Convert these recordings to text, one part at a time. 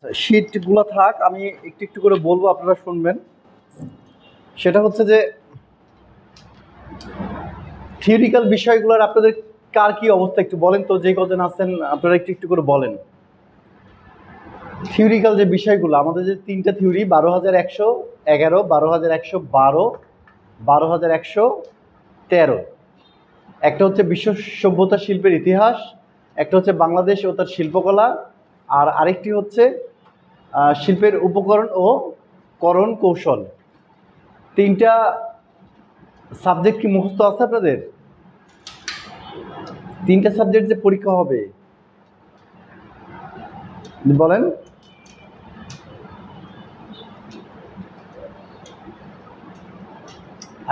শীটগুলো থাক, আমি একটু একটু করে বলবো, আপনারা শুনবেন। সেটা হচ্ছে যে থিওরিক্যাল বিষয়গুলোর আপনাদের কার কি অবস্থা একটু বলেন তো, যে কজন আছেন আপনারা একটু একটু করে বলেন। থিওরিক্যাল যে বিষয়গুলো আমাদের, যে তিনটা থিওরি, 12,111, 12,112, 12,113। একটা হচ্ছে বিশ্ব সভ্যতা শিল্পের ইতিহাস, একটা হচ্ছে বাংলাদেশ ও তার শিল্পকলা, আর আরেকটি হচ্ছে শিল্পের উপকরণ ও করণ কৌশল। তিনটা সাবজেক্ট কি মুখস্থ আছে আপনাদের? তিনটা সাবজেক্ট যে পরীক্ষা হবে বলেন।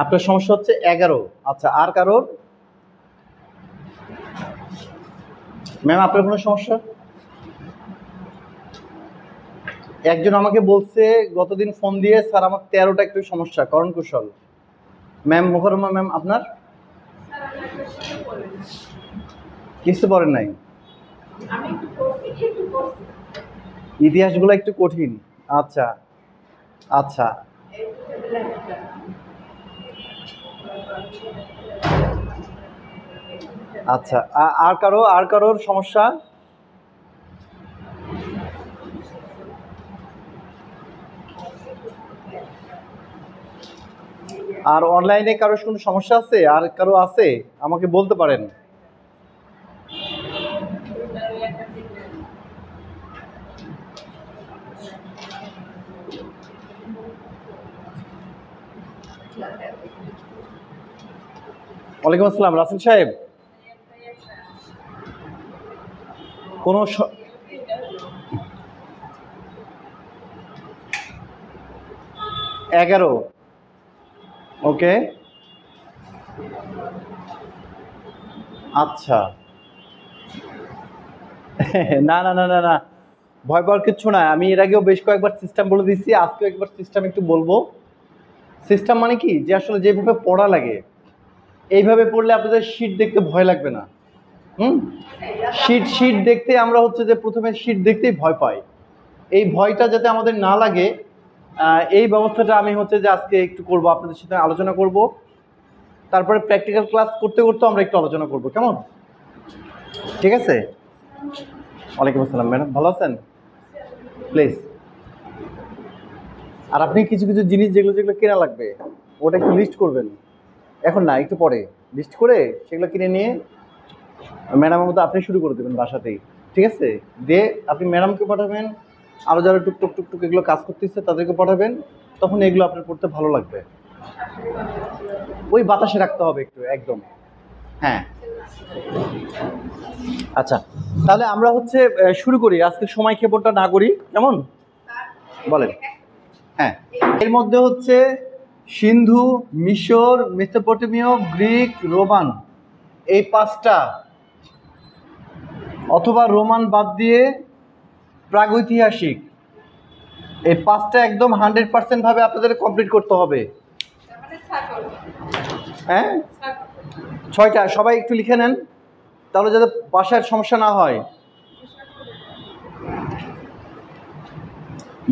আপনার সমস্যা হচ্ছে 11। আচ্ছা, আর কারোর? ম্যাম আপনার কোনো সমস্যা? একজন আমাকে বলছে গতদিন ফোন দিয়ে, স্যার আমার 13টা একটু সমস্যা, করণ কৌশল। ম্যাম মুখরমা ম্যাম আপনার কিছু পড়েন নাই? ইতিহাসগুলো একটু কঠিন। আচ্ছা আচ্ছা, আচ্ছা, আর কারোর সমস্যা? আর অনলাইনে কারোর কোনো সমস্যা আছে? আর কারো আছে আমাকে বলতে পারেন। ওয়ালাইকুম আসসালাম রাসেল সাহেব। কোনো 11। ওকে, আচ্ছা। না না না না না, ভয় পাওয়ার কিচ্ছু না। আমি এর আগেও বেশ কয়েকবার সিস্টেম বলে দিচ্ছি, আজকেও একবার সিস্টেম একটু বলবো। সিস্টেম মানে কি, যে আসলে যেভাবে পড়া লাগে এইভাবে পড়লে আপনাদের শীট দেখতে ভয় লাগবে না। শীট দেখতে আমরা হচ্ছে যে প্রথমে শীট দেখতেই ভয় পাই। এই ভয়টা যাতে আমাদের না লাগে, এই ব্যবস্থাটা আমি হচ্ছে যে আজকে একটু করব, আপনাদের সাথে আলোচনা করব। তারপরে প্র্যাকটিক্যাল ক্লাস করতে করতে আমরা একটু আলোচনা করব, কেমন? ঠিক আছে। ওয়ালাইকুম আসসালাম ম্যাডাম, ভালো আছেন? প্লিজ। আর আপনি কিছু কিছু জিনিস যেগুলো যেগুলো কেনা লাগবে ওটা একটু লিস্ট করবেন। এখন না, একটু পরে লিস্ট করে সেগুলো কিনে নিয়ে ম্যাডামের মতো আপনি শুরু করে দেবেন বাসাতেই। ঠিক আছে, দিয়ে আপনি ম্যাডামকে পাঠাবেন, আরও যারা টুকটুক টুকটুক এগুলো কাজ করতেছে তাদেরকে পাঠাবেন। তখন এগুলো আপনার পড়তে ভালো লাগবে। ওই বাতাসে রাখতে হবে একটু, একদম। হ্যাঁ, আচ্ছা, তাহলে আমরা হচ্ছে শুরু করি, আজকে সময় ক্ষেপণটা না করি, কেমন বলেন? হ্যাঁ, এর মধ্যে হচ্ছে সিন্ধু, মিশর, মেসোপটেমীয়, গ্রিক, রোমান, এই পাঁচটা, অথবা রোমান বাদ দিয়ে প্রাগৈতিহাসিক, এই পাঁচটা একদম 100% ভাবে আপনাদের কমপ্লিট করতে হবে। হ্যাঁ, 6টা সবাই একটু লিখে নেন, তাহলে যাতে বাসার সমস্যা না হয়।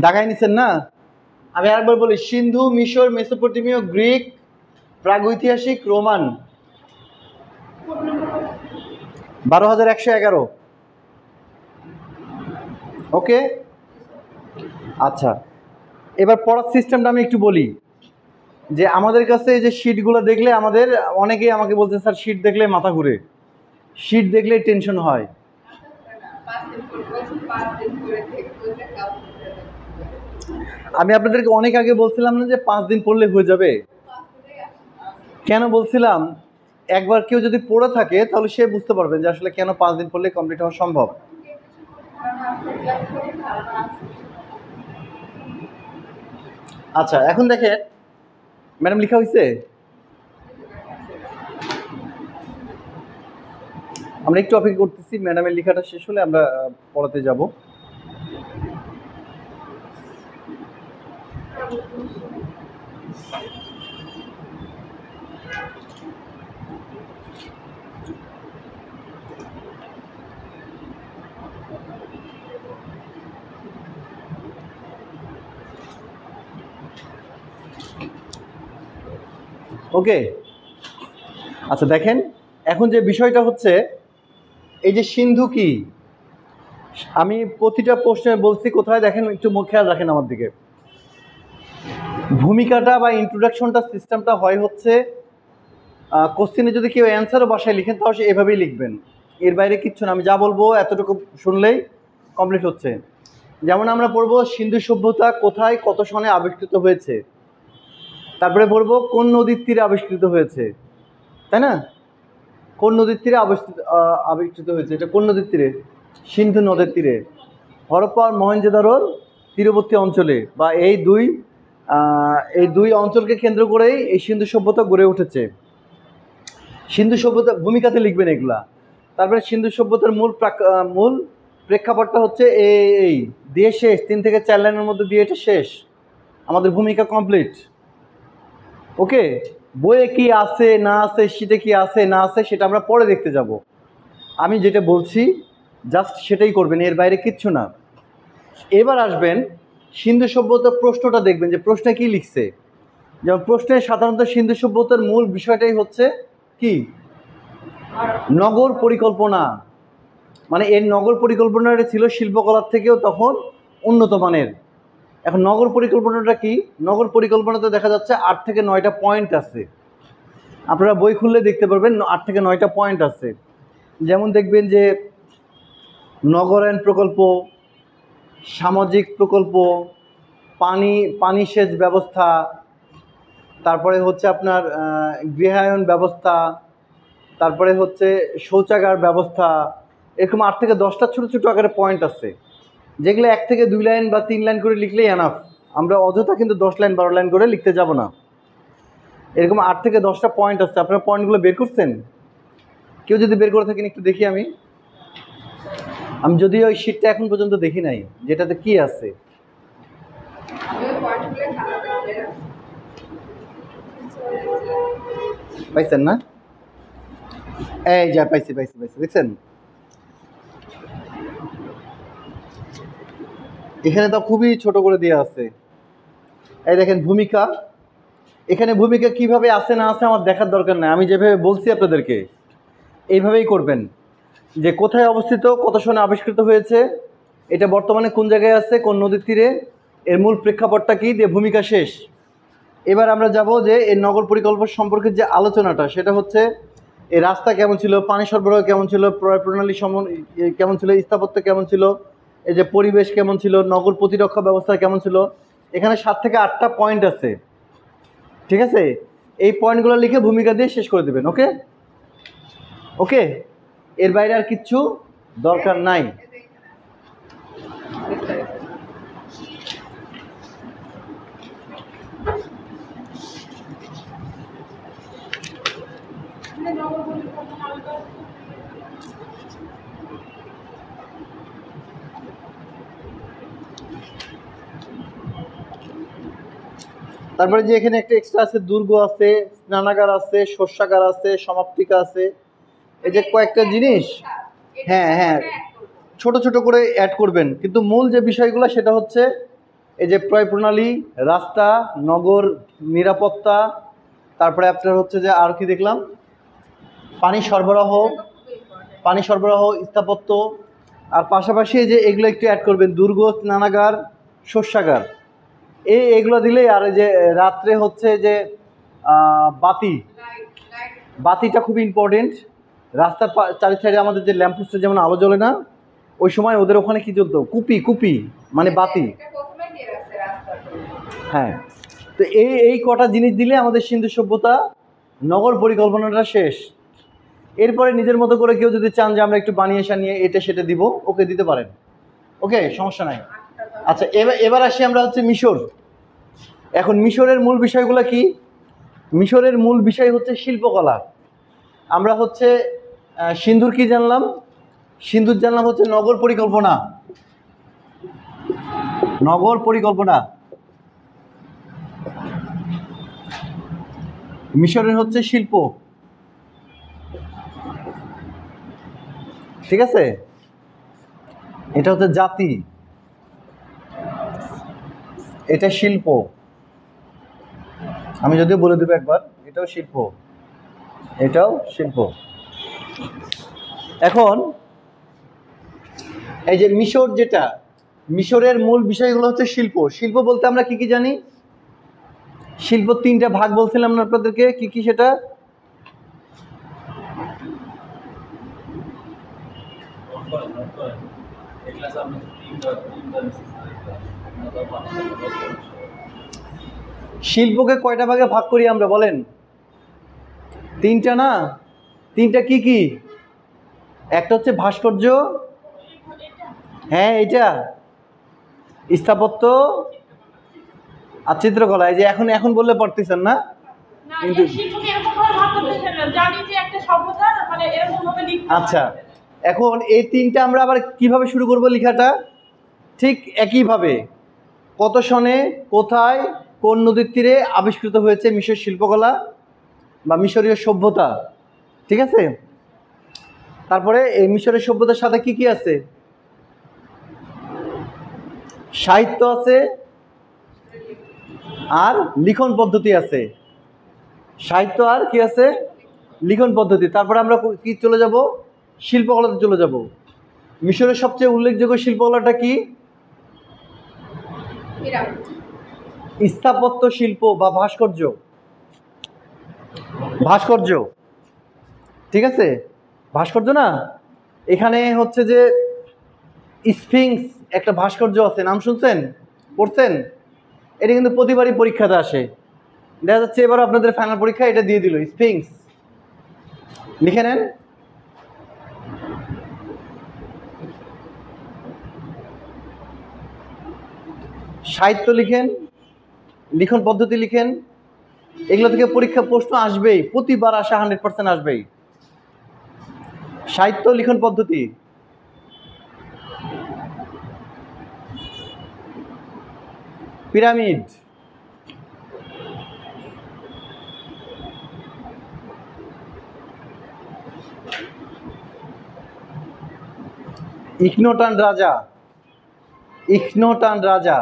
দাগাই নিছেন না? আমি আরেকবার বলি, সিন্ধু, মিশর, মেসোপটেমীয়, গ্রিক, প্রাগৈতিহাসিক, রোমান, 12,111। ওকে, আচ্ছা। এবার পড়ার সিস্টেমটা আমি একটু বলি, যে আমাদের কাছে যে শিটগুলো দেখলে আমাদের অনেকেই আমাকে বলছে, স্যার শিট দেখলে মাথা ঘুরে, শিট দেখলেই টেনশন হয়। আমি আপনাদেরকে অনেক আগে বলছিলাম না যে 5 দিন পড়লে হয়ে যাবে? কেন বলছিলাম? একবার কেউ যদি পড়ে থাকে তাহলে সে বুঝতে পারবেন যে আসলে কেন 5 দিন পড়লে কমপ্লিট হওয়া সম্ভব। আচ্ছা, এখন দেখেন ম্যাডাম লেখা হয়েছে, আমরা একটু অপেক্ষা করতেছি, ম্যাডামের লেখাটা শেষ হলে আমরা পড়াতে যাব। ওকে। আচ্ছা দেখেন, এখন যে বিষয়টা হচ্ছে, এই যে সিন্ধু কি, আমি প্রতিটা প্রশ্নে বলছি কোথায়, দেখেন একটু খেয়াল রাখেন আমার দিকে। ভূমিকাটা বা ইন্ট্রোডাকশনটা সিস্টেমটা হয় হচ্ছে, কোশ্চেনে যদি কেউ অ্যান্সারও বাসায় লিখেন তাও সে এভাবেই লিখবেন, এর বাইরে কিচ্ছু না। আমি যা বলবো এতটুকু শুনলেই কমপ্লিট হচ্ছে। যেমন আমরা পড়বো সিন্ধু সভ্যতা কোথায় কত সনে আবিষ্কৃত হয়েছে, তারপরে পড়বো কোন নদীর তীরে আবিষ্কৃত হয়েছে, তাই না? কোন নদীর তীরে আবিষ্কৃত হয়েছে, এটা কোন নদীর তীরে? সিন্ধু নদের তীরে, হরপ্পা আর মহেঞ্জোদারোর তীরবর্তী অঞ্চলে, বা এই দুই অঞ্চলকে কেন্দ্র করেই এই সিন্ধু সভ্যতা গড়ে উঠেছে। সিন্ধু সভ্যতা ভূমিকাতে লিখবেন এগুলা। তারপরে সিন্ধু সভ্যতার মূল প্রেক্ষাপটটা হচ্ছে এই দিয়ে শেষ, 3 থেকে 4 লাইনের মধ্যে দিয়ে এটা শেষ, আমাদের ভূমিকা কমপ্লিট। ওকে, বইয়ে কি আছে না আছে, শীটে কি আছে না আছে সেটা আমরা পরে দেখতে যাব। আমি যেটা বলছি জাস্ট সেটাই করবেন, এর বাইরে কিচ্ছু না। এবার আসবেন সিন্ধু সভ্যতার প্রশ্নটা, দেখবেন যে প্রশ্নে কি লিখছে। যেমন প্রশ্নে সাধারণত সিন্ধু সভ্যতার মূল বিষয়টাই হচ্ছে কি, নগর পরিকল্পনা। মানে এর নগর পরিকল্পনাটা ছিল শিল্পকলার থেকেও তখন উন্নত মানের। এখন নগর পরিকল্পনাটা কি, নগর পরিকল্পনাতে দেখা যাচ্ছে 8 থেকে 9টা পয়েন্ট আছে, আপনারা বই খুললে দেখতে পারবেন 8 থেকে 9টা পয়েন্ট আছে। যেমন দেখবেন যে নগরায়ণ প্রকল্প, সামাজিক প্রকল্প, পানি সেচ ব্যবস্থা, তারপরে হচ্ছে আপনার গৃহায়ন ব্যবস্থা, তারপরে হচ্ছে শৌচাগার ব্যবস্থা। এরকম 8 থেকে 10টা ছোটো ছোটো আকারে পয়েন্ট আছে, যেগুলো 1 থেকে 2 লাইন বা 3 লাইন করে লিখলেই এনাফ। আমরা অযথা কিন্তু 10 লাইন 12 লাইন করে লিখতে যাব না। এরকম 8 থেকে 10টা পয়েন্ট আছে, আপনারা পয়েন্টগুলো বের করছেন? কেউ যদি বের করে থাকেন একটু দেখি। আমি যদিও ওই শীটটা এখন পর্যন্ত দেখি নাই যেটাতে কি আছে। পাইছেন না? এই যা পাইছি, দেখছেন? এখানে তো খুবই ছোট করে দেওয়া আছে। এই দেখেন ভূমিকা, এখানে ভূমিকা কিভাবে আছে না আছে আমার দেখার দরকার নাই, আমি যেভাবে বলছি আপনাদেরকে এইভাবেই করবেন। যে কোথায় অবস্থিত, কত সনে আবিষ্কৃত হয়েছে, এটা বর্তমানে কোন জায়গায় আছে, কোন নদীর তীরে, এর মূল প্রেক্ষাপটটা কী, দিয়ে ভূমিকা শেষ। এবার আমরা যাব যে এই নগর পরিকল্পনা সম্পর্কে যে আলোচনাটা, সেটা হচ্ছে এই রাস্তা কেমন ছিল, পানি সরবরাহ কেমন ছিল, প্রণালী কেমন ছিল, স্থাপত্য কেমন ছিল, এই যে পরিবেশ কেমন ছিল, নগর প্রতিরক্ষা ব্যবস্থা কেমন ছিল। এখানে 7 থেকে 8টা পয়েন্ট আছে, ঠিক আছে? এই পয়েন্টগুলো লিখে ভূমিকা দিয়ে শেষ করে দেবেন। ওকে ওকে, এর বাইরে আর কিচ্ছু দরকার নাই। তারপরে যে এখানে একটা এক্সট্রা আছে, দুর্গ আছে, স্নানাগার আছে, শস্যাগার আছে, সমাপ্তিকা আছে, এই যে কয়েকটা জিনিস। হ্যাঁ হ্যাঁ, ছোট ছোট করে অ্যাড করবেন, কিন্তু মূল যে বিষয়গুলো সেটা হচ্ছে এই যে ক্রয় প্রণালী, রাস্তা, নগর নিরাপত্তা, তারপরে আপনার হচ্ছে যে আর কি দেখলাম, পানি সরবরাহ, স্থাপত্য, আর পাশাপাশি এই যে এগুলো একটু অ্যাড করবেন, দুর্গ, স্নানাগার, শস্যাগার, এগুলো দিলেই। আর এই যে রাত্রে হচ্ছে যে বাতিটা খুব ইম্পর্টেন্ট। রাস্তার চারি সাইডে আমাদের যে ল্যাম্পপোস্টে যেমন আলো জ্বলে না, ওই সময় ওদের ওখানে কি জ্বলতো, কুপি মানে বাতি। হ্যাঁ, তো এই কটা জিনিস দিলে আমাদের সিন্ধু সভ্যতা নগর পরিকল্পনাটা শেষ। এরপরে নিজের মতো করে কেউ যদি চান যে আমরা একটু বানিয়ে সানিয়ে এটা সেটা দিব, ওকে দিতে পারেন, ওকে, সমস্যা নাই। আচ্ছা, এবার আসি আমরা হচ্ছে মিশর। এখন মিশরের মূল বিষয়গুলো কি? মিশরের মূল বিষয় হচ্ছে শিল্পকলা। আমরা হচ্ছে সিন্ধুর কি জানলাম, সিন্ধুর জানলাম হচ্ছে নগর পরিকল্পনা। মিশরের হচ্ছে শিল্প, ঠিক আছে? এটা হচ্ছে জাতি, এটা শিল্প, আমি যদিও বলে দেবো একবার, এটাও শিল্প, এটাও শিল্প। এখন এই যে মিশর, যেটা মিশরের মূল বিষয়গুলো হচ্ছে শিল্প। শিল্প বলতে আমরা কি কি জানি? শিল্প তিনটা ভাগ বলছিলাম না আপনাদেরকে, কি কি সেটা? শিল্পকে কয়টা ভাগে ভাগ করি আমরা বলেন? তিনটা না? তিনটা কি কি? একটা হচ্ছে ভাস্কর্য, হ্যাঁ এটা, স্থাপত্য আর চিত্রকলা। এই যে এখন এখন বললে পারতেছেন না কিন্তু। আচ্ছা, এখন এই তিনটা আমরা আবার কিভাবে শুরু করব লেখাটা? ঠিক একইভাবে, কত সনে, কোথায়, কোন নদীর তীরে আবিষ্কৃত হয়েছে মিশর শিল্পকলা বা মিশরীয় সভ্যতা, ঠিক আছে? তারপরে এই মিশরের সভ্যতার সাথে কি কি আছে? সাহিত্য আছে আর লিখন পদ্ধতি আছে। সাহিত্য আর কি আছে? লিখন পদ্ধতি। তারপরে আমরা কি চলে যাব? শিল্পকলাতে চলে যাব। মিশরের সবচেয়ে উল্লেখযোগ্য শিল্পকলাটা কি? স্থাপত্য শিল্প বা ভাস্কর্য। ভাস্কর্য, ঠিক আছে, ভাস্কর্য না? এখানে হচ্ছে যে স্ফিংস একটা ভাস্কর্য আছে, নাম শুনছেন, পড়ছেন? এটা কিন্তু প্রতিবারই পরীক্ষাতে আসে। দেখা যাচ্ছে এবার আপনাদের ফাইনাল পরীক্ষা এটা দিয়ে দিল, স্ফিংস। লিখে নেন। সাহিত্য লিখেন, লিখন পদ্ধতি লিখেন। এগুলো থেকে পরীক্ষা প্রশ্ন আসবেই, প্রতিবার আসা 100% আসবেই। সাহিত্য, লিখন পদ্ধতি। পিরামিড, ইখনোটান রাজা, ইখনোটান রাজা,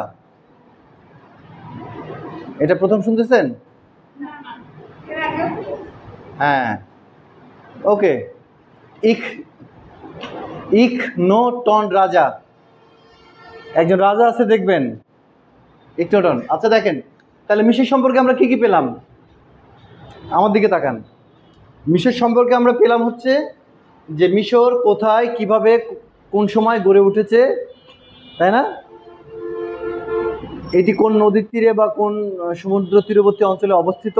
এটা প্রথম শুনতেছেন? হ্যাঁ, ওকে। ইখনোটন রাজা, একজন রাজা আছে দেখবেন, ইখনোটন। আচ্ছা দেখেন, তাহলে মিশর সম্পর্কে আমরা কি কি পেলাম? আমার দিকে তাকান। মিশর সম্পর্কে আমরা পেলাম হচ্ছে যে মিশর কোথায়, কিভাবে, কোন সময় গড়ে উঠেছে, তাই না? এটি কোন নদীর তীরে বা কোন সমুদ্র তীরবর্তী অঞ্চলে অবস্থিত।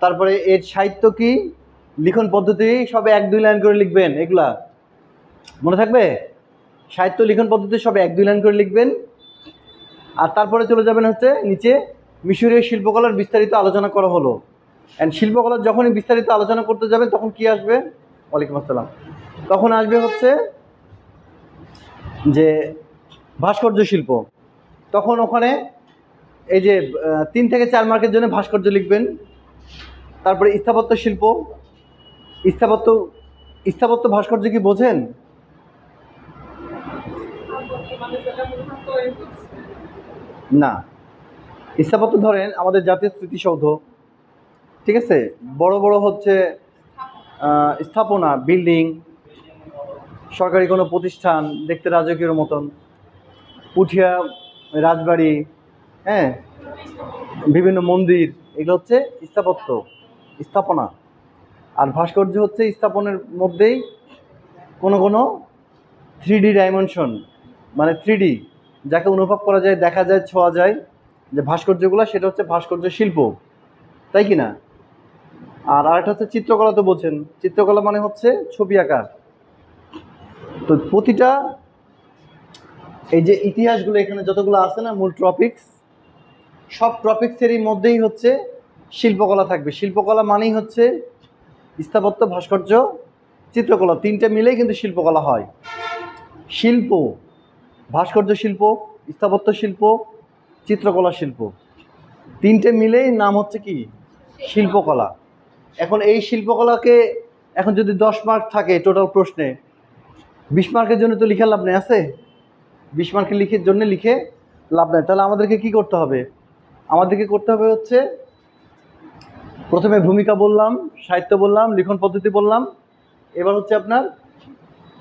তারপরে এর সাহিত্য কি, লিখন পদ্ধতি, সবে 1-2 লাইন করে লিখবেন। এগুলা মনে থাকবে? সাহিত্য, লিখন পদ্ধতি সবে 1-2 লাইন করে লিখবেন। আর তারপরে চলে যাবেন হচ্ছে নিচে, মিশরীয় শিল্পকলার বিস্তারিত আলোচনা করা হলো। অ্যান্ড শিল্পকলার যখনই বিস্তারিত আলোচনা করতে যাবেন তখন কি আসবে? ওয়ালাইকুম আসসালাম। তখন আসবে হচ্ছে যে ভাস্কর্য শিল্প। তখন ওখানে এই যে 3 থেকে 4 মার্কের জন্য ভাস্কর্য লিখবেন। তারপরে স্থাপত্য শিল্প, স্থাপত্য, স্থাপত্য ভাস্কর্য কি বোঝেন? না, স্থাপত্য ধরেন আমাদের জাতীয় স্মৃতিসৌধ, ঠিক আছে, বড় বড় হচ্ছে স্থাপনা, বিল্ডিং, সরকারি কোনো প্রতিষ্ঠান দেখতে রাজকীয় মতন, পুঠিয়া রাজবাড়ি, হ্যাঁ, বিভিন্ন মন্দির, এগুলো হচ্ছে স্থাপত্য, স্থাপনা। আর ভাস্কর্য হচ্ছে স্থাপনের মধ্যেই কোনো কোনো 3D ডাইমেনশন, মানে 3D, যাকে অনুভব করা যায়, দেখা যায়, ছোঁয়া যায়, যে ভাস্কর্যগুলো, সেটা হচ্ছে ভাস্কর্য শিল্প, তাই কি না? আর আরেকটা হচ্ছে চিত্রকলা, তো বলছেন, চিত্রকলা মানে হচ্ছে ছবি আঁকা। তো প্রতিটা এই যে ইতিহাসগুলো এখানে যতগুলো আছে না, মূল টপিকস, সব টপিক্সেরই মধ্যেই হচ্ছে শিল্পকলা থাকবে। শিল্পকলা মানেই হচ্ছে স্থাপত্য, ভাস্কর্য, চিত্রকলা, তিনটে মিলেই কিন্তু শিল্পকলা হয়। শিল্প, ভাস্কর্য শিল্প, স্থাপত্য শিল্প, চিত্রকলা শিল্প, তিনটে মিলেই নাম হচ্ছে কি? শিল্পকলা। এখন এই শিল্পকলাকে এখন যদি 10 মার্ক থাকে টোটাল প্রশ্নে, 20 মার্কের জন্য তো লিখে লাভ নেই, আছে? 20 মার্কের জন্য লিখে লাভ নেই। তাহলে আমাদেরকে কি করতে হবে? আমাদেরকে করতে হবে হচ্ছে প্রথমে ভূমিকা বললাম, সাহিত্য বললাম, লিখন পদ্ধতি বললাম। এবার হচ্ছে আপনার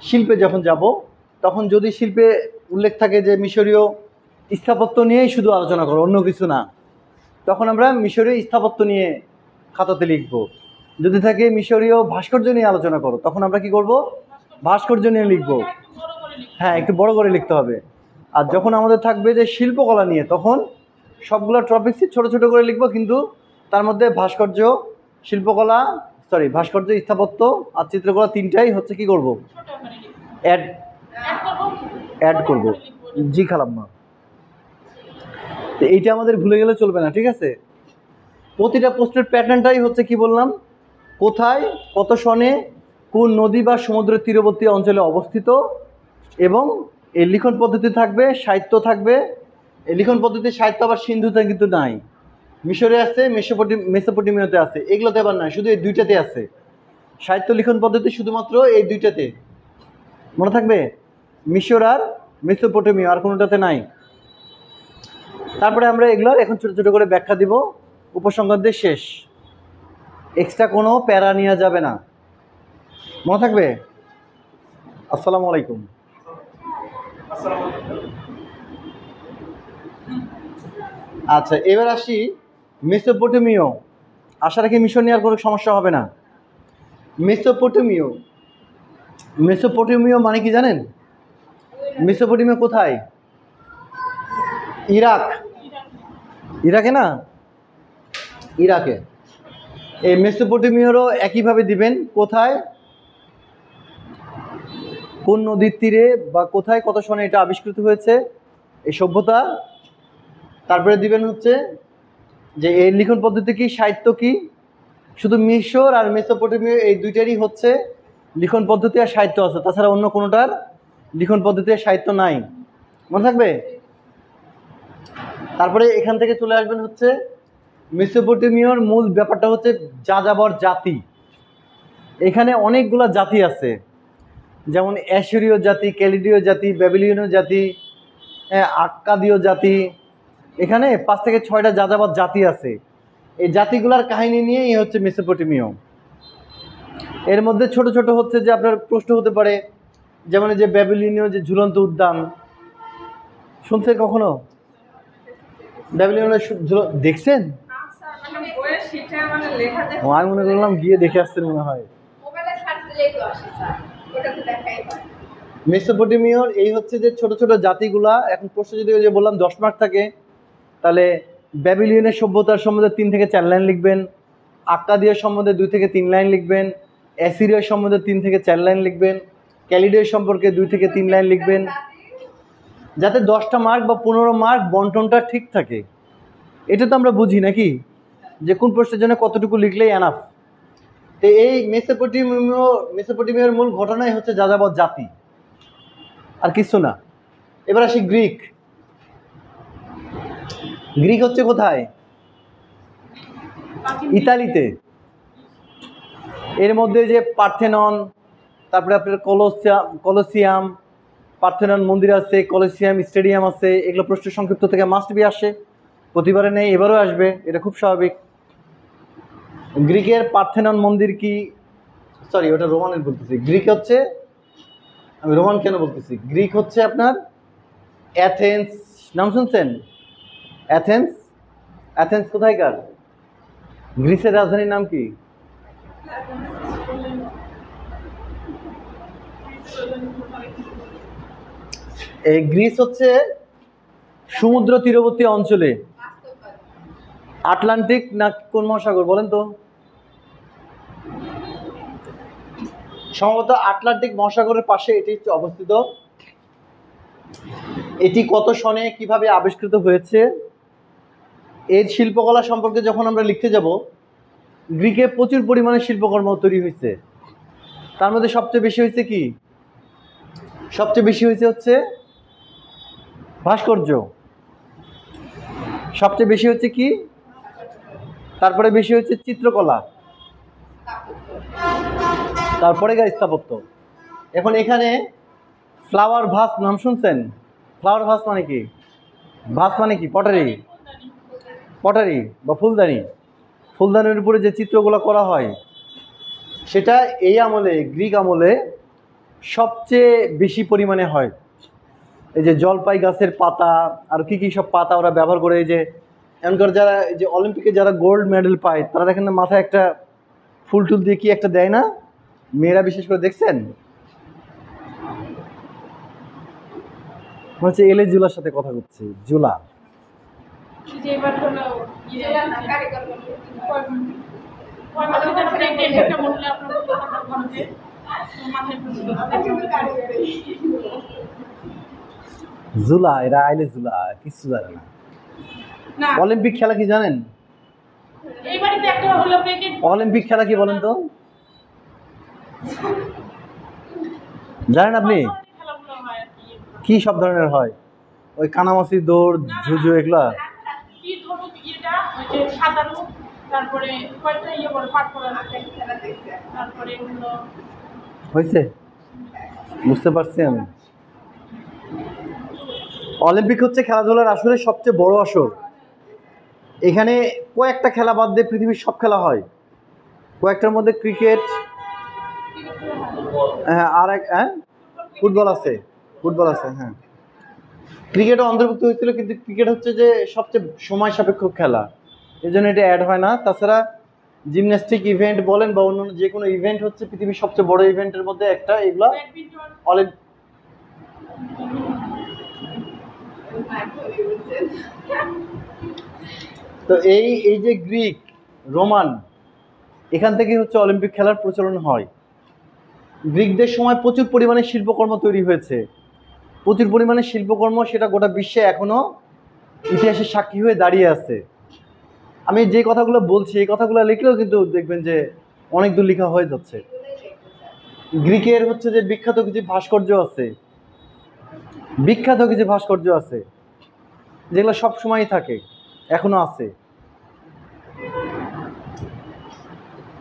শিল্পে যখন যাব, তখন যদি শিল্পে উল্লেখ থাকে যে মিশরীয় স্থাপত্য নিয়েই শুধু আলোচনা করো, অন্য কিছু না, তখন আমরা মিশরীয় স্থাপত্য নিয়ে খাতাতে লিখব। যদি থাকে মিশরীয় ভাস্কর্য নিয়ে আলোচনা করো, তখন আমরা কি করব? ভাস্কর্য নিয়ে লিখব। হ্যাঁ, একটু বড় করে লিখতে হবে। আর যখন আমাদের থাকবে যে শিল্পকলা নিয়ে, তখন সবগুলো টপিক্সই ছোট ছোট করে লিখব, কিন্তু তার মধ্যে ভাস্কর্য, শিল্পকলা, ভাস্কর্য, স্থাপত্য আর চিত্রকলা তিনটাই হচ্ছে কি করব? অ্যাড করব। জি খালাম্মা। তো এইটা আমাদের ভুলে গেলে চলবে না, ঠিক আছে? প্রতিটা পোস্টের প্যাটার্নটাই হচ্ছে কি বললাম, কোথায় কত সনে কোন নদী বা সমুদ্রের তীরবর্তী অঞ্চলে অবস্থিত, এবং এই লিখন পদ্ধতি থাকবে, সাহিত্য থাকবে। এই লিখন পদ্ধতি সাহিত্য আবার সিন্ধুতে কিন্তু নাই, মিশরে আছে, মেসোপটেমিয়াতে আছে, এগুলোতে আবার নাই, শুধু এই দুইটাতে আছে। সাহিত্য লিখন পদ্ধতি শুধুমাত্র এই দুইটাতে, মনে থাকবে, মিশর আর মেসোপটেমিয়া, আর কোনোটাতে নাই। তারপরে আমরা এগুলোর এখন ছোটো ছোটো করে ব্যাখ্যা দিব, উপসংহার দিয়ে শেষ। এক্সট্রা কোনো প্যারা নেওয়া যাবে না, মনে থাকবে। আসসালামু আলাইকুম। আচ্ছা, এবার আসি মেসোপটেমীয়। আশা রাখি মিশর নিয়ে আর কোনো সমস্যা হবে না। মেসোপটেমীয়, মেসোপটেমীয় মানে কি জানেন? মেসোপটেমীয় কোথায়? ইরাক, ইরাকে না, ইরাকে। এই মেসোপটেমিয়ারও একইভাবে দিবেন, কোথায় কোন নদীর তীরে বা কোথায় কত সনে এটা আবিষ্কৃত হয়েছে, এই সভ্যতা। তারপরে দিবেন হচ্ছে যে এই লিখন পদ্ধতি কি, সাহিত্য কি। শুধু মিশর আর মেসোপটেমিয়া এই দুইটারই হচ্ছে লিখন পদ্ধতি আর সাহিত্য আছে, তাছাড়া অন্য কোনোটার লিখন পদ্ধতি আর সাহিত্য নাই, মনে থাকবে। তারপরে এখান থেকে চলে আসবেন হচ্ছে মেসোপটেমিয়ার মূল ব্যাপারটা হচ্ছে যাযাবর জাতি। এখানে অনেকগুলা জাতি আছে, যেমন অ্যাশরীয় জাতি, ক্যালিডীয় জাতি, ব্যাবিলনীয় জাতি, আক্কাদীয় জাতি। এখানে 5 থেকে 6টা যাযাবর জাতি আছে। এই জাতিগুলার কাহিনী নিয়েই হচ্ছে মেসোপটেমিয়া। এর মধ্যে ছোট ছোট হচ্ছে যে আপনার প্রশ্ন হতে পারে, যেমন যে ব্যাবিলনীয় যে ঝুলন্ত উদ্যান, শুনছেন কখনো? ব্যাবিলনীয় দেখছেন? আমি মনে করলাম গিয়ে দেখে আসছেন মনে হয়। মেসোপটেমিয়ার এই হচ্ছে যে ছোট ছোট জাতিগুলা। এখন প্রশ্ন যদি যে বললাম 10 মার্ক থাকে, তাহলে ব্যাবিলনীয় সভ্যতার সম্বন্ধে 3 থেকে 4 লাইন লিখবেন, আক্কাদীয় সম্বন্ধে 2 থেকে 3 লাইন লিখবেন, অ্যাসিরীয় সম্বন্ধে 3 থেকে 4 লাইন লিখবেন, ক্যালিডীয় সম্পর্কে 2 থেকে 3 লাইন লিখবেন, যাতে 10টা মার্ক বা 15 মার্ক বন্টনটা ঠিক থাকে। এটা তো আমরা বুঝি নাকি, যে কোন প্রশ্নের জন্য কতটুকু লিখলেই এনাফ। তো এই মেসোপটেমিয়ার মূল ঘটনাই হচ্ছে যাযাবর জাতি, আর কিছু না। এবার আসি গ্রিক। গ্রিক হচ্ছে কোথায়? ইতালিতে। এর মধ্যে যে পার্থেনন, তারপরে আপনার কলোসিয়াম, পার্থেনন মন্দির আছে, কলোসিয়াম স্টেডিয়াম আছে, এগুলো প্রশ্ন সংক্ষিপ্ত থেকে মাস্ট বি আসে, প্রতিবারে নেই, এবারও আসবে, এটা খুব স্বাভাবিক। গ্রিকের পার্থেনন মন্দির কি, সরি ওটা রোমানের বলতেছি, গ্রিক হচ্ছে, আমি রোমান কেন বলতেছি, গ্রিক হচ্ছে আপনার অ্যাথেন্স, নাম শুনছেন? অ্যাথেন্স, অ্যাথেন্স কোথায়কার? গ্রিসের রাজধানীর নাম কি? এই গ্রিস হচ্ছে সমুদ্র তীরবর্তী অঞ্চলে, আটলান্টিক না কোন মহাসাগর বলেন তো? সম্ভবত আটলান্টিক মহাসাগরের পাশে এটি অবস্থিত। এটি কত সনে কিভাবে আবিষ্কৃত হয়েছে, এর শিল্পকলা সম্পর্কে যখন আমরা লিখতে যাব, গ্রিকে প্রচুর পরিমাণে শিল্পকর্ম তৈরি হয়েছে। তার মধ্যে সবচেয়ে বেশি হয়েছে কি? সবচেয়ে বেশি হয়েছে হচ্ছে ভাস্কর্য, সবচেয়ে বেশি হচ্ছে কি, তারপরে বেশি হচ্ছে চিত্রকলা, তারপরে স্থাপত্য। এখন এখানে ফ্লাওয়ার ভাস নাম শুনছেন? ফ্লাওয়ার ভাস মানে কি? ভাস মানে কি? পটারি, পটারি বা ফুলদানি। ফুলদানির উপরে যে চিত্রগুলো করা হয় সেটা এই আমলে, গ্রিক আমলে সবচেয়ে বেশি পরিমাণে হয়। এই যে জলপাই গাছের পাতা আর কি কি সব পাতা ওরা ব্যবহার করে। এই যে এখনকার যারা এই যে অলিম্পিকে যারা গোল্ড মেডেল পায় তারা দেখেন না মাথায় একটা ফুল টুল দিয়ে কি একটা দেয় না, মেয়েরা বিশেষ করে দেখছেন। হচ্ছে এলে জুলার সাথে কথা বলছি, জুলা জুলা, এরা আইলে জুলা কিছু জানে না। অলিম্পিক খেলা কি জানেন? অলিম্পিক খেলা কি বলেন তো, জানেন আপনি? কি সব ধরনের হয়? ওই কানামাছি, দৌড়, ঝুঝু, এগুলা হয়েছে, বুঝতে পারছি আমি। অলিম্পিক হচ্ছে খেলাধুলার আসলে সবচেয়ে বড় আসর। এখানে কয়েকটা খেলা বাদ দিয়ে পৃথিবীর সব খেলা হয়। কয়েকটার মধ্যে ক্রিকেট, হ্যাঁ, আর এক ফুটবল আছে, ফুটবল আছে, হ্যাঁ, ক্রিকেটও অন্তর্ভুক্ত হয়েছিল, কিন্তু ক্রিকেট হচ্ছে যে সবচেয়ে সময় সাপেক্ষ খেলা, এই জন্য এটা অ্যাড হয় না। তাছাড়া জিমন্যাস্টিক ইভেন্ট বলেন বা অন্য যে কোনো ইভেন্ট হচ্ছে পৃথিবীর সবচেয়ে বড় ইভেন্টের মধ্যে একটা। এগুলা তো এই যে গ্রিক, রোমান, এখান থেকে হচ্ছে অলিম্পিক খেলার প্রচলন হয়। গ্রিকদের সময় প্রচুর পরিমাণে শিল্পকর্ম তৈরি হয়েছে, প্রচুর পরিমাণে শিল্পকর্ম, সেটা গোটা বিশ্বে এখনো ইতিহাসের সাক্ষী হয়ে দাঁড়িয়ে আছে। আমি যে কথাগুলো বলছি এই কথাগুলো লিখলেও কিন্তু দেখবেন যে অনেক দূর লেখা হয়ে যাচ্ছে। গ্রিকের হচ্ছে যে বিখ্যাত কিছু ভাস্কর্য আছে, বিখ্যাত কিছু ভাস্কর্য আছে যেগুলো সব সময়ই থাকে, এখনো আছে।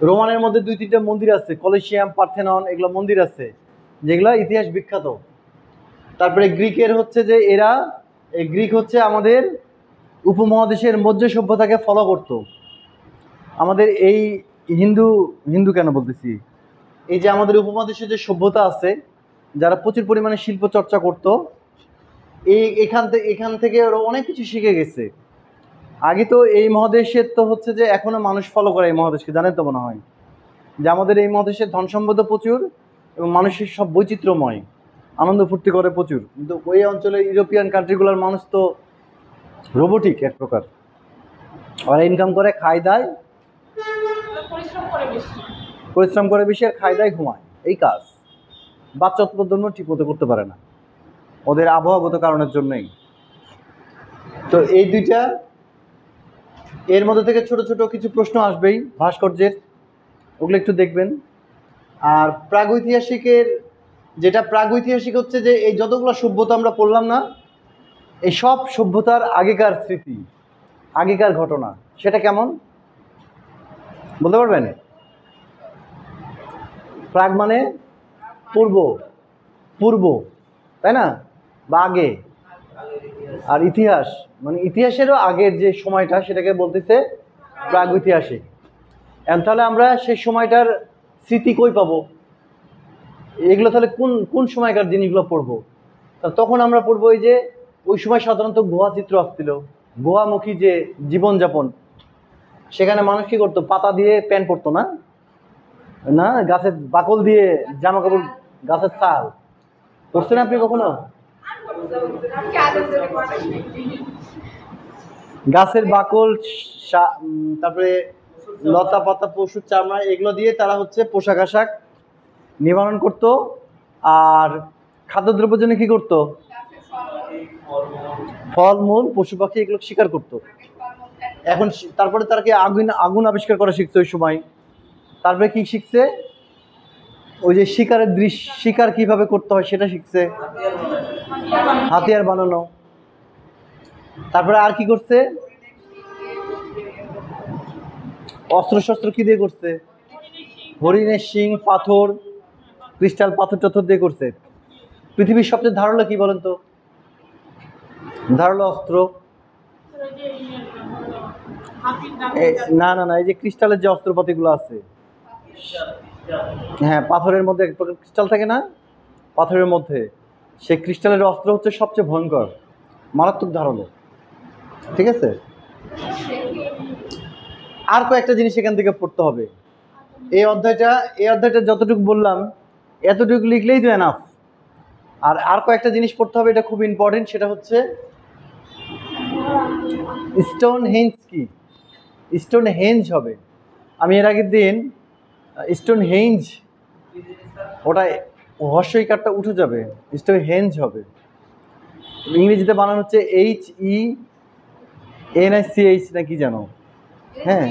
রোমানের মধ্যে 2-3টা মন্দির আছে, কলিসিয়াম, পার্থেনন, এগুলো মন্দির আছে যেগুলো ইতিহাস বিখ্যাত। তারপরে গ্রিকের হচ্ছে যে এরা, এই গ্রিক হচ্ছে আমাদের উপমহাদেশের মৌর্য সভ্যতাকে ফলো করত। আমাদের এই হিন্দু কেন বলতেছি, এই যে আমাদের উপমহাদেশে যে সভ্যতা আছে, যারা প্রচুর পরিমাণে শিল্প চর্চা করত, এখান থেকে ওরা অনেক কিছু শিখে গেছে। আগে তো এই মহাদেশের তো হচ্ছে যে এখনো মানুষ ফলো করে এই মহাদেশকে, জানেন তো মনে হয় যে আমাদের এই মহাদেশের ধন সম্পদ প্রচুর এবং মানুষের সব বৈচিত্র্যময়, আনন্দ ফুর্তি করে প্রচুর। কিন্তু ওই অঞ্চলে ইউরোপিয়ান কান্ট্রিগুলোর মানুষ তো রোবোটিক এক প্রকার, ওরা ইনকাম করে, খায় দায়, পরিশ্রম করে বেশি, আর খায় দায়, ঘুমায়, এই কাজ। বাচ্চা উৎপাদন ঠিক মতো করতে পারে না, ওদের আবহাওয়াগত কারণের জন্যই। তো এই দুইটা, এর মধ্যে থেকে ছোট ছোট কিছু প্রশ্ন আসবেই ভাস্কর্যের, ওগুলো একটু দেখবেন। আর প্রাগৈতিহাসিকের, যেটা প্রাগৈতিহাসিক হচ্ছে যে এই যতগুলো সভ্যতা আমরা পড়লাম না, এই সব সভ্যতার আগেকার স্মৃতি, আগেকার ঘটনা, সেটা কেমন বলতে পারবেন? প্রাগ মানে পূর্ব, পূর্ব, তাই না, বা আগে। আর ইতিহাস মানে ইতিহাসেরও আগের যে সময়টা, সেটাকে বলতেছে প্রাগৈতিহাসিক। তাহলে আমরা সেই সময়টার স্মৃতি কই পাবো? এগুলো তাহলে কোন কোন সময়কার জিনিসগুলো পড়বো? তখন আমরা পড়বো এই যে ওই সময় সাধারণত গুহা চিত্র আসছিল, গুহামুখী যে জীবনযাপন, সেখানে মানুষ কি করতো, পাতা দিয়ে প্যান্ট পরতো না, না গাছের বাকল দিয়ে জামা কাপড়, গাছের ছাল পরছেন আপনি কখনো? গাছের বাকল, তারপরে লতা পাতা, পশুর চামড়া, এগুলো দিয়ে তারা হচ্ছে পোশাক আশাক নিবারণ করত। আর খাদ্যদ্রব্য জন্য কি করত, ফলমূল, পশু পাখি, এগুলো শিকার করত। এখন তারপরে তারা কি আগুন আবিষ্কার করা শিখছে ওই সময়। তারপরে কি শিখছে, ওই যে শিকারের দৃশ্য, শিকার কিভাবে করতে হয় সেটা শিখছে, হাতিয়ার বানানো। তারপরে আর কি করছে, অস্ত্র শস্ত্র কি দিয়ে করছে, হরিণের শিং, পাথর, ক্রিস্টাল পাথর টাথর দিয়ে করছে। পৃথিবীর সবচেয়ে ধারালো কি বলেন তো, ধারালো অস্ত্র? না না না, এই যে ক্রিস্টালের যে অস্ত্রপাতিগুলো আছে, হ্যাঁ পাথরের মধ্যে এক প্রকার ক্রিস্টাল থাকে না, পাথরের মধ্যে সেই ক্রিস্টালের অস্ত্র হচ্ছে সবচেয়ে ভয়ঙ্কর, মারাত্মক ধারালো। ঠিক আছে, আর কয়েকটা জিনিস এখান থেকে পড়তে হবে। এই অধ্যায়টা যতটুকু বললাম এতটুকু লিখলেই তো এনাফ। আর কয়েকটা জিনিস পড়তে হবে, এটা খুব ইম্পর্টেন্ট। সেটা হচ্ছে স্টোন হেঞ্জ কি, স্টোন হেঞ্জ হবে। আমি এর আগের দিন স্টোন হেঞ্জ, ওটা হর্ষই কার্ডটা উঠে যাবে, স্টোন হেঞ্জ হবে। ইংরেজিতে বানানো হচ্ছে HENICH না কি জানো, হ্যাঁ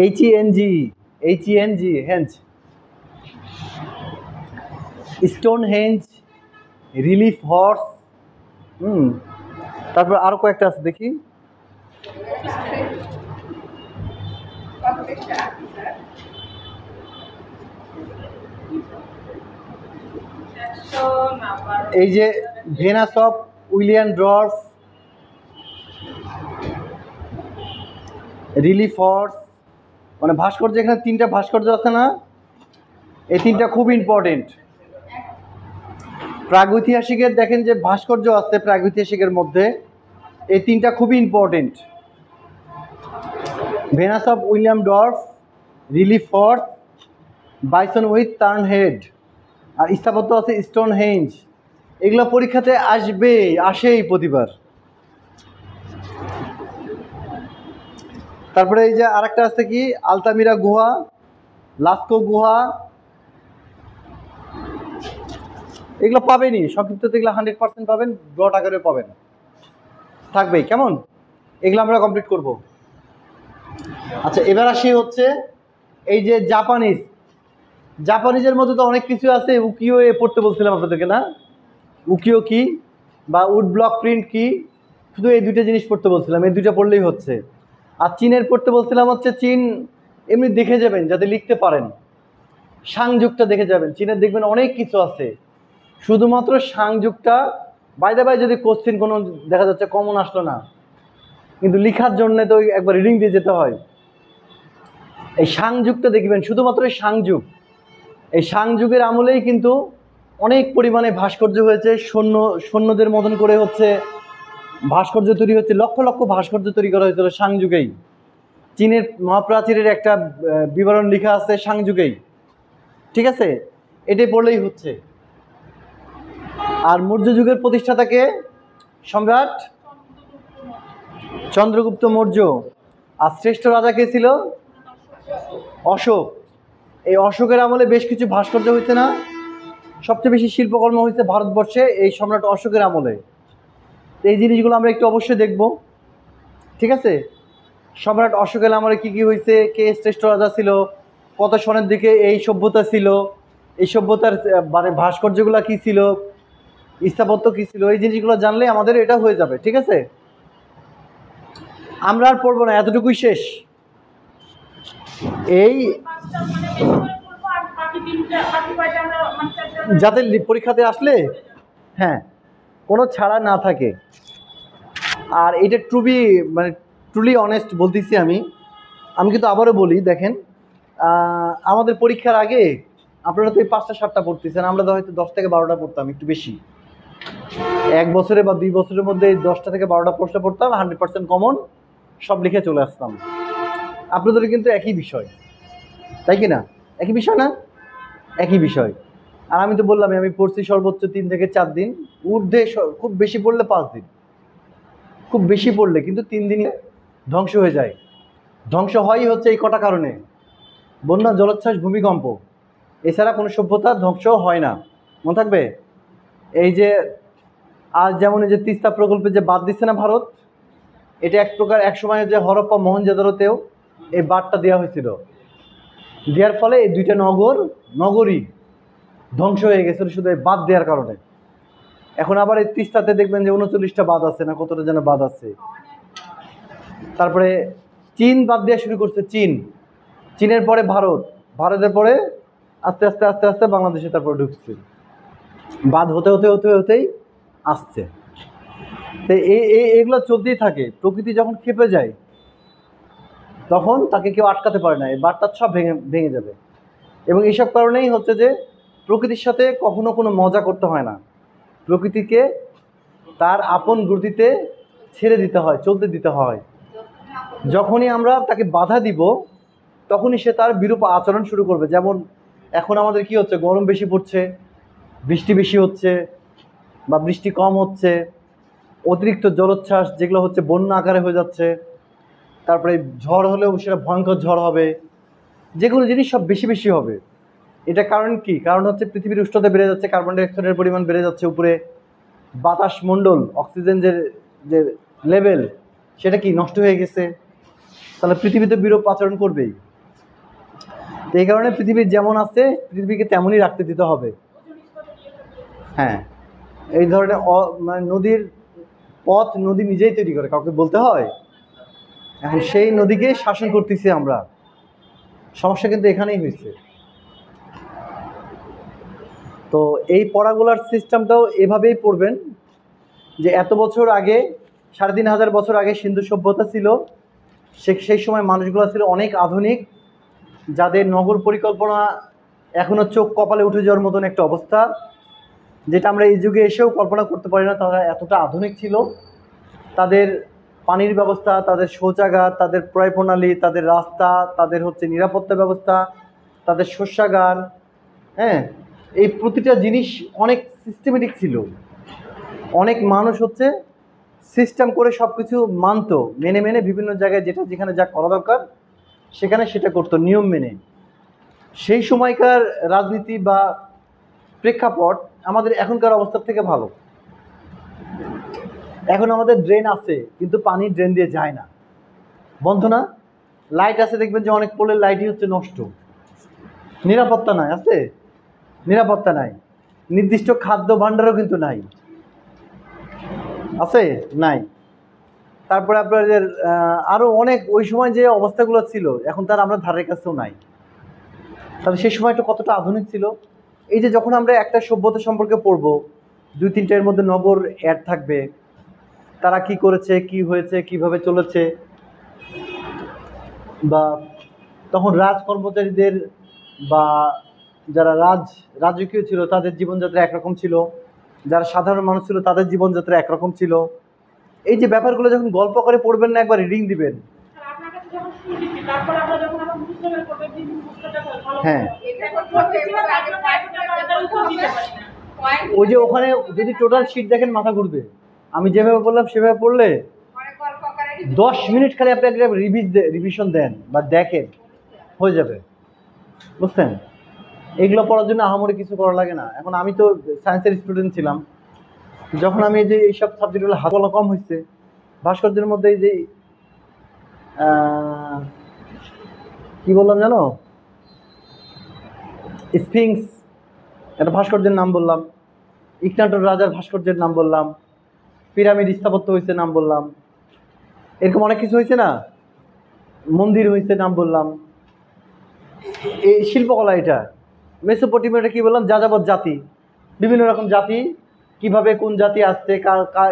HENG henge, Stonehenge, relief horse. তারপর আরো কয়েকটা আছে দেখি। এই যে Venus of Willendorf, relief horse, মানে ভাস্কর্য, এখানে তিনটা ভাস্কর্য আছে না, এই তিনটা খুব ইম্পর্টেন্ট। প্রাগৈতিহাসিকের দেখেন যে ভাস্কর্য আছে প্রাগৈতিহাসিকের মধ্যে, এই তিনটা খুবই important. Venus of Willendorf, relief horse, bison with turn head, আর স্থাপত্য আছে স্টোন হেঞ্জ। এগুলো পরীক্ষাতে আসেই প্রতিবার। তারপরে এই যে আরেকটা আছে কি, আলতামিরা গুহা, লাস্কো গুহা, এগুলো পাবেনই সংক্ষিপ্ততে, এগুলো 100% পাবেন, ব্রড আকারে পাবেন, থাকবেই কেমন, এগুলো আমরা কমপ্লিট করব। আচ্ছা এবার আসি হচ্ছে এই যে জাপানিজের মধ্যে তো অনেক কিছু আছে। উকিও এ পড়তে বলছিলাম আপনাদেরকে না, উকিও কি বা উড ব্লক প্রিন্ট কি, শুধু এই দুইটা জিনিস পড়তে বলছিলাম, এই দুইটা পড়লেই হচ্ছে। আর চীনের পড়তে বলছিলাম হচ্ছে চীন এমনি দেখে যাবেন যাতে লিখতে পারেন, সাংযুগটা দেখে যাবেন। চীনের দেখবেন অনেক কিছু আছে, শুধুমাত্র সাংযুগটা বাই দা বাই যদি কোশ্চেন কোনো দেখা যাচ্ছে কমন আসলো না, কিন্তু লেখার জন্য তো একবার রিডিং দিয়ে যেতে হয়। এই সাংযুগটা দেখবেন, শুধুমাত্র এই সাংযুগ, এই সাংযুগের আমলেই কিন্তু অনেক পরিমাণে ভাস্কর্য হয়েছে। সৈন্যদের মতন করে হচ্ছে ভাস্কর্য তৈরি হচ্ছে, লক্ষ লক্ষ ভাস্কর্য তৈরি করা হয়েছিল সাংযুগেই। চীনের মহাপ্রাচীরের একটা বিবরণ লেখা আছে সাংযুগেই। ঠিক আছে, এটাই পড়লেই হচ্ছে। আর মৌর্য যুগের প্রতিষ্ঠাতাকে সম্রাট চন্দ্রগুপ্ত মৌর্য, আর শ্রেষ্ঠ রাজা কে ছিল, অশোক। এই অশোকের আমলে বেশ কিছু ভাস্কর্য হয়েছে না, সবচেয়ে বেশি শিল্পকর্ম হয়েছে ভারতবর্ষে এই সম্রাট অশোকের আমলে। এই জিনিসগুলো আমরা একটু অবশ্যই দেখব। ঠিক আছে, সম্রাট অশোকের আমলে কি কি হয়েছে, কে শ্রেষ্ঠ রাজা ছিল, কত সনের দিকে এই সভ্যতা ছিল, এই সভ্যতার মানে ভাস্কর্যগুলো কি ছিল, স্থাপত্য কি ছিল, এই জিনিসগুলো জানলে আমাদের এটা হয়ে যাবে। ঠিক আছে, আমরা আর পড়বো না, এতটুকুই শেষ। এই যাতে পরীক্ষাতে আসলে হ্যাঁ কোনো ছাড়া না থাকে। আর এটা ট্রুলি অনেস্ট বলতেছি আমি কিন্তু আবারও বলি, দেখেন আমাদের পরীক্ষার আগে আপনারা তো এই 5টা 7টা পড়তেছেন, আমরা তো হয়তো 10 থেকে 12টা পড়তাম, একটু বেশি। 1 বছরে বা 2 বছরের মধ্যে 10টা থেকে 12টা প্রশ্ন পড়তাম, 100% কমন, সব লিখে চলে আসতাম। আপনাদের কিন্তু একই বিষয়, তাই কি না, একই বিষয় না, একই বিষয়। আর আমি তো বললাম আমি পড়ছি সর্বোচ্চ 3 থেকে 4 দিন, ঊর্ধ্বে খুব বেশি পড়লে 5 দিন, খুব বেশি পড়লে কিন্তু 3 দিনে ধ্বংস হয়ে যায়। ধ্বংস হয় হচ্ছে এই কটা কারণে, বন্যা, জলোচ্ছ্বাস, ভূমিকম্প, এছাড়া কোনো সভ্যতা ধ্বংস হয় না, মনে থাকবে। এই যে আজ যেমন এই যে তিস্তা প্রকল্পে যে বাঁধ দিচ্ছে না ভারত, এটা এক প্রকার এক সময় যে হরপ্পা মহেঞ্জোদারোতেও এই বাঁধটা দেওয়া হয়েছিল, দেওয়ার ফলে এই দুইটা নগরই ধ্বংস হয়ে গেছিল শুধু এই বাঁধ দেওয়ার কারণে। এখন আবার এই তিস্তাতে দেখবেন যে 39টা বাঁধ আছে না, কতটা যেন বাঁধ আছে। তারপরে চীন বাঁধ দেওয়া শুরু করছে, চীনের পরে ভারতের পরে আস্তে আস্তে বাংলাদেশে তারপরে ঢুকছে। বাঁধ হতে হতে হতে হতেই আসছে। তো এগুলো চলতেই থাকে। প্রকৃতি যখন ক্ষেপে যায় তখন তাকে কেউ আটকাতে পারে না, এই বাঁধটা সব ভেঙে ভেঙে যাবে। এবং এইসব কারণেই হচ্ছে যে প্রকৃতির সাথে কখনো কোনো মজা করতে হয় না, প্রকৃতিকে তার আপন গতিতে ছেড়ে দিতে হয়, চলতে দিতে হয়। যখনই আমরা তাকে বাধা দিব তখনই সে তার বিরূপ আচরণ শুরু করবে। যেমন এখন আমাদের কি হচ্ছে, গরম বেশি পড়ছে, বৃষ্টি বেশি হচ্ছে বা বৃষ্টি কম হচ্ছে, অতিরিক্ত জলোচ্ছ্বাস যেগুলো হচ্ছে বন্যা আকারে হয়ে যাচ্ছে, তারপরে ঝড় হলেও সেটা ভয়ঙ্কর ঝড় হবে, যেগুলো জিনিস সব বেশি বেশি হবে। এটা কারণ কি? কারণ হচ্ছে পৃথিবীর উষ্ণতা বেড়ে যাচ্ছে, কার্বন ডাইঅক্সাইডের পরিমাণ বেড়ে যাচ্ছে উপরে, বাতাস মণ্ডল অক্সিজেন যে যে লেভেল সেটা কি নষ্ট হয়ে গেছে, তাহলে পৃথিবীতে বিরূপ আচরণ করবেই। তো এই কারণে পৃথিবীর যেমন আছে পৃথিবীকে তেমনই রাখতে দিতে হবে। হ্যাঁ, এই ধরনের মানে নদীর পথ নদী নিজেই তৈরি করে, কাউকে বলতে হয়? এখন সেই নদীকে শাসন করতেছি আমরা, সমস্যা কিন্তু এখানেই হয়েছে। তো এই পড়াগুলার সিস্টেমটাও এভাবেই পড়বেন যে এত বছর আগে, ৩,৫০০ বছর আগে সিন্ধু সভ্যতা ছিল, সেই সময় মানুষগুলো ছিল অনেক আধুনিক, যাদের নগর পরিকল্পনা এখনও চোখ কপালে উঠে যাওয়ার মতন একটা অবস্থা, যেটা আমরা এই যুগে এসেও কল্পনা করতে পারি না। তারা এতটা আধুনিক ছিল, তাদের পানির ব্যবস্থা, তাদের শৌচাগার, তাদের প্রয় প্রণালী, তাদের রাস্তা, তাদের হচ্ছে নিরাপত্তা ব্যবস্থা, তাদের শস্যাগার, হ্যাঁ, এই প্রতিটা জিনিস অনেক সিস্টেমেটিক ছিল। অনেক মানুষ হচ্ছে সিস্টেম করে সব কিছু মানতো, মেনে মেনে বিভিন্ন জায়গায় যেটা যেখানে যা করা দরকার সেখানে সেটা করতো নিয়ম মেনে। সেই সময়কার রাজনীতি বা প্রেক্ষাপট আমাদের এখনকার অবস্থার থেকে ভালো। এখন আমাদের ড্রেন আছে কিন্তু পানি ড্রেন দিয়ে যায় না, বন্ধ না। লাইট আছে, দেখবেন যে অনেক পোলের লাইটই হচ্ছে নষ্ট, নিরাপত্তা নাই, আছে নিরাপত্তা নাই। নির্দিষ্ট খাদ্য ভাণ্ডারও কিন্তু নাই, আছে নাই। তারপরে আপনাদের আরও অনেক ওই সময় যে অবস্থাগুলো ছিল এখন তার আমরা ধারের কাছেও নাই। তাহলে সেই সময়টা কতটা আধুনিক ছিল। এই যে যখন আমরা একটা সভ্যতা সম্পর্কে পড়বো, ২-৩টার মধ্যে নগর অ্যাড থাকবে, তারা কি করেছে, কি হয়েছে, কিভাবে চলেছে, বা তখন রাজ কর্মচারীদের বা যারা রাজকীয় ছিল তাদের জীবনযাত্রা একরকম ছিল, যারা সাধারণ মানুষ ছিল তাদের জীবনযাত্রা একরকম ছিল। এই যে ব্যাপারগুলো যখন গল্প করে পড়বেন না, একবার রিডিং দিবেন, হ্যাঁ, ওই যে ওখানে যদি টোটাল শিট দেখেন মাথা ঘুরবে। আমি যেভাবে বললাম সেভাবে পড়লে 10 মিনিট খালি আপনি একটা রিভিশন দেন বা দেখেন, হয়ে যাবে, বুঝছেন? এগুলো পড়ার জন্য আহামরি কিছু করা লাগে না। এখন আমি তো সায়েন্সের স্টুডেন্ট ছিলাম, যখন আমি এই যে এইসব সাবজেক্টগুলো হাত বলা কম হয়েছে, ভাস্কর্যের মধ্যে এই যে কি বললাম জানো, স্ফিংস একটা ভাস্কর্যের নাম বললাম, ইকনাটর রাজার ভাস্কর্যের নাম বললাম, পিরামিড স্থাপত্য হয়েছে নাম বললাম, এরকম অনেক কিছু হয়েছে না, মন্দির হয়েছে নাম বললাম। এই শিল্পকলা, এটা মেসোপটেমিয়াটা কি বললাম, যাযাবর জাতি, বিভিন্ন রকম জাতি, কিভাবে কোন জাতি আসছে,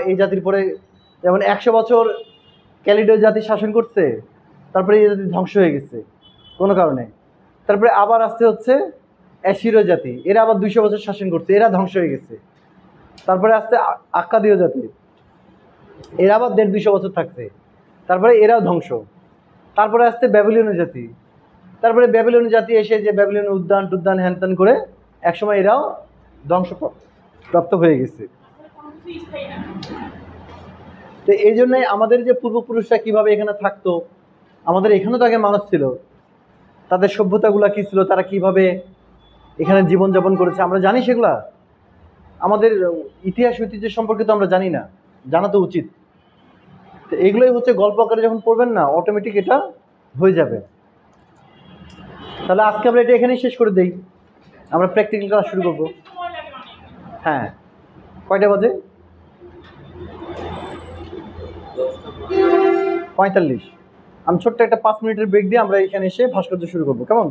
এই জাতির পরে, যেমন 100 বছর ক্যালিডো জাতি শাসন করছে, তারপরে এই জাতি ধ্বংস হয়ে গেছে কোনো কারণে, তারপরে আবার আসতে হচ্ছে অ্যাসিরীয় জাতি, এরা আবার 200 বছর শাসন করছে, এরা ধ্বংস হয়ে গেছে। তারপরে আসতে আক্কাদীয় জাতি, এরা আবার 150-200 বছর থাকছে, তারপরে এরাও ধ্বংস। তারপরে আসতে ব্যাবিলনীয় জাতি, তারপরে ব্যাবিলনীয় জাতি এসে যে ব্যাবিলনীয় উদ্যান টুদ্যান হ্যানত্যান করে একসময় এরাও ধ্বংসপ্রাপ্ত হয়ে গেছে। তো এই জন্যই আমাদের যে পূর্বপুরুষরা কিভাবে এখানে থাকতো, আমাদের এখানেও তো আগে মানুষ ছিল, তাদের সভ্যতাগুলো কী ছিল, তারা কিভাবে এখানে জীবনযাপন করেছে আমরা জানি সেগুলা। আমাদের ইতিহাস ঐতিহ্য সম্পর্কে তো আমরা জানি না, জানা তো উচিত। তো এগুলোই হচ্ছে গল্প আকারে যখন পড়বেন না, অটোমেটিক এটা হয়ে যাবে। তাহলে আজকে আমরা এটা এখানেই শেষ করে দেই, আমরা প্র্যাকটিক্যাল ক্লাস শুরু করবো। হ্যাঁ, কয়টা বাজে? 45। আমি ছোট্ট একটা 5 মিনিটের ব্রেক দিয়ে আমরা এখানে এসে ভাস্কর্য শুরু করবো, কেমন?